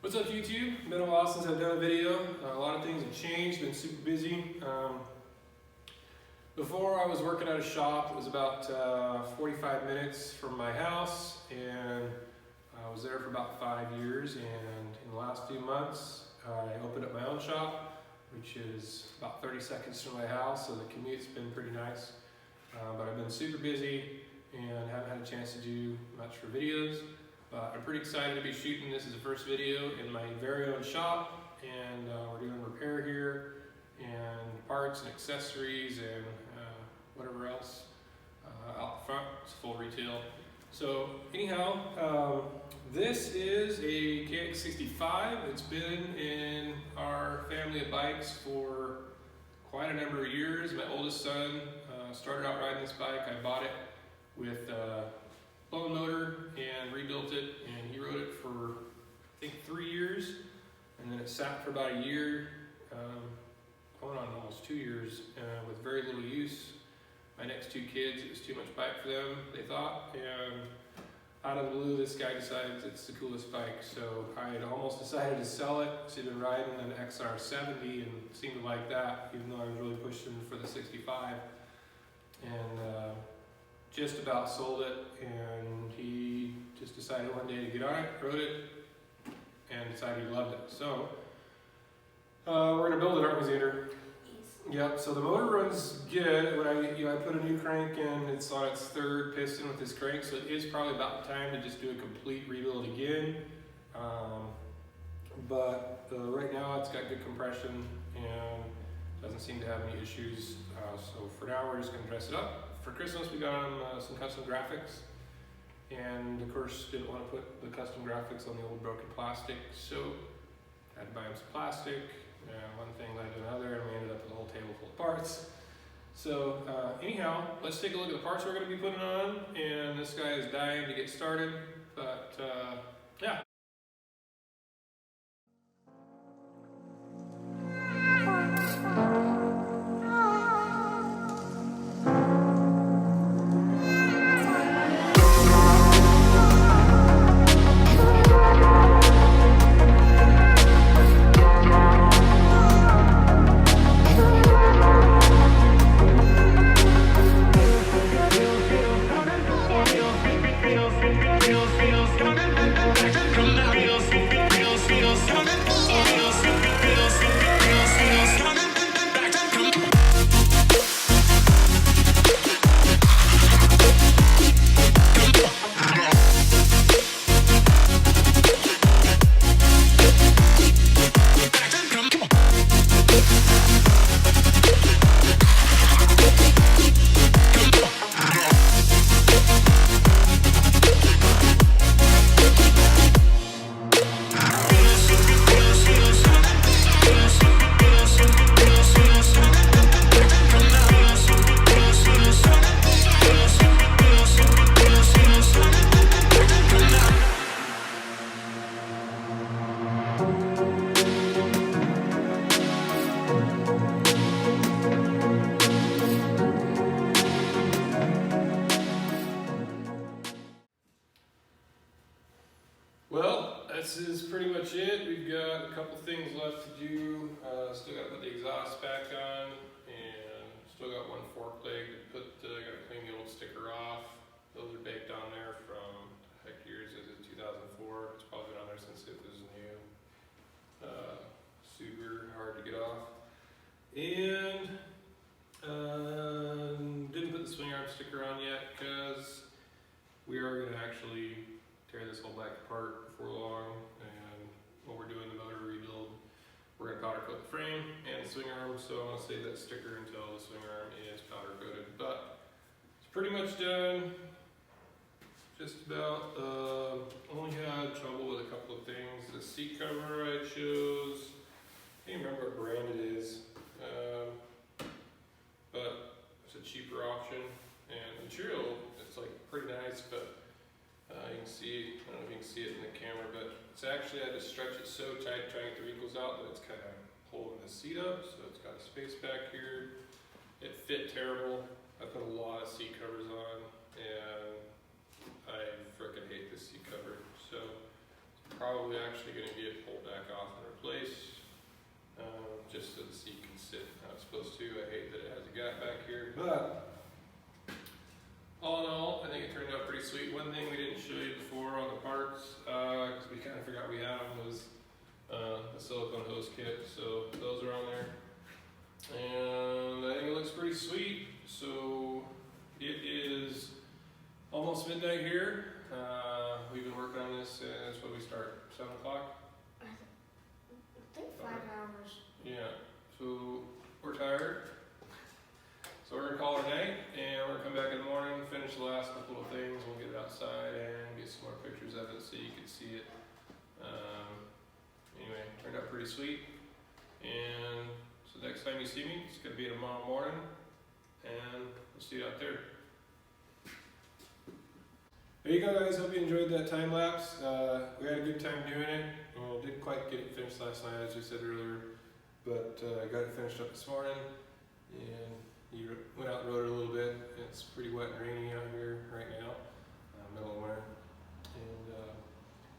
What's up YouTube? Been a while since I've done a video. A lot of things have changed, been super busy. Before I was working at a shop. It was about 45 minutes from my house, and I was there for about 5 years, and in the last few months I opened up my own shop, which is about 30 seconds from my house, so the commute's been pretty nice. But I've been super busy and haven't had a chance to do much for videos. But I'm pretty excited to be shooting. This is the first video in my very own shop, and we're doing repair here and parts and accessories and whatever else out front. It's full retail. So anyhow, this is a KX65. It's been in our family of bikes for quite a number of years. My oldest son started out riding this bike. I bought it with blown motor and rebuilt it, and he rode it for I think 3 years, and then it sat for about a year, going on almost 2 years with very little use. My next two kids, it was too much bike for them, they thought, and out of the blue this guy decides it's the coolest bike. So I had almost decided to sell it. He'd been riding an XR70 and seemed to like that, even though I was really pushing for the 65, and just about sold it, and he just decided one day to get on it, rode it, and decided he loved it. So we're gonna build it, aren't we, Xander? Yep. So the motor runs good. When I put a new crank in, it's on its third piston with this crank, so it is probably about time to just do a complete rebuild again. But right now it's got good compression and doesn't seem to have any issues. So for now we're just gonna dress it up. For Christmas we got him some custom graphics, and of course didn't want to put the custom graphics on the old broken plastic, so had to buy him some plastic, and one thing led to another, and we ended up with a whole table full of parts. So anyhow, let's take a look at the parts we're going to be putting on, and this guy is dying to get started, but yeah. Well, this is pretty much it. We've got a couple things left to do. Still got to put the exhaust back on, and still got one fork leg to put. Got to clean the old sticker off. Those are baked on there from heck years. Is it 2004? It's probably been on there since it was new. Super hard to get off. And didn't put the swing arm sticker on yet because we are going to actually tear this whole back apart before long, and when we're doing the motor rebuild, we're going to powder coat the frame and the swing arm, so I'm going to save that sticker until the swing arm is powder coated. But it's pretty much done, just about. Only had trouble with a couple of things. The seat cover I chose, I can't remember what brand it is, but it's a cheaper option, and the material, it's like pretty nice, but you can see, I don't know if you can see it in the camera, but it's actually, I had to stretch it so tight trying to get the wrinkles out that it's kind of holding the seat up, so it's got a space back here. It fit terrible. I put a lot of seat covers on, and I frickin' hate this seat cover. So it's probably actually going to get pulled back off and replaced, just so the seat can sit how it's supposed to. I hate that it has a gap back here, but all in all, I think it turned out pretty sweet. One thing we didn't show you before on the parts, because we kind of forgot we had them, was the silicone hose kit. So those are on there, and I think it looks pretty sweet. So it is almost midnight here. We've been working on this since when we start, 7 o'clock? I think 5 hours. Yeah, so we're tired. So we're gonna call it a night, and we're gonna come back in the morning, finish the last couple of things. We'll get it outside and get some more pictures of it so you can see it. Anyway, turned out pretty sweet. And so next time you see me, it's gonna be tomorrow morning, and we'll see you out there. There you go, guys. Hope you enjoyed that time lapse. We had a good time doing it. Didn't quite get it finished last night, as we said earlier, but I got it finished up this morning, and you went out and rode it a little bit. It's pretty wet and rainy out here right now, middle of winter. And,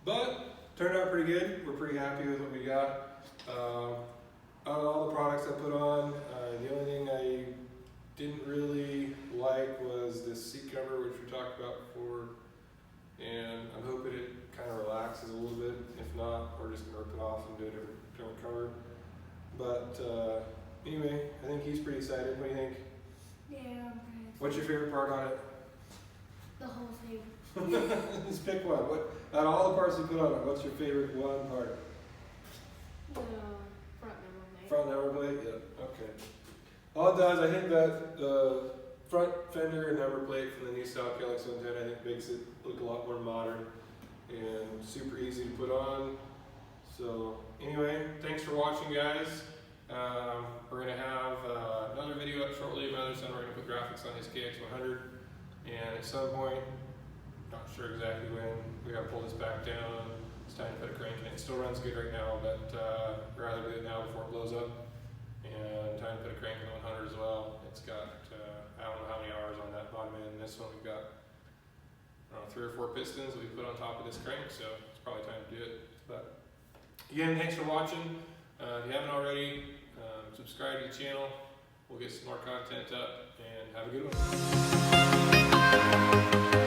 but turned out pretty good. We're pretty happy with what we got. Out of all the products I put on, the only thing I didn't really like was this seat cover, which we talked about before. And I'm hoping it kind of relaxes a little bit. If not, we're just gonna rip it off and do a different cover. But anyway, I think he's pretty excited. What do you think? Yeah, I'm pretty What's your favorite part on it? The whole thing. Just pick one. What out of all the parts you put on it, what's your favorite one part? The front number plate. Front number plate? Yeah. Okay. All it does, I think that the front fender and number plate from the new style KX65, I think makes it look a lot more modern and super easy to put on. So anyway, thanks for watching, guys. We're gonna have another video up shortly. My other son, we're gonna put graphics on his KX100, and at some point, not sure exactly when, we gotta pull this back down. It's time to put a crank in it. It still runs good right now, but we'd rather do it now before it blows up. And time to put a crank in the 100 as well. It's got I don't know how many hours on that bottom end. This one we've got 3 or 4 pistons that we put on top of this crank, so it's probably time to do it. But again, thanks for watching. If you haven't already, subscribe to the channel. We'll get some more content up, and have a good one.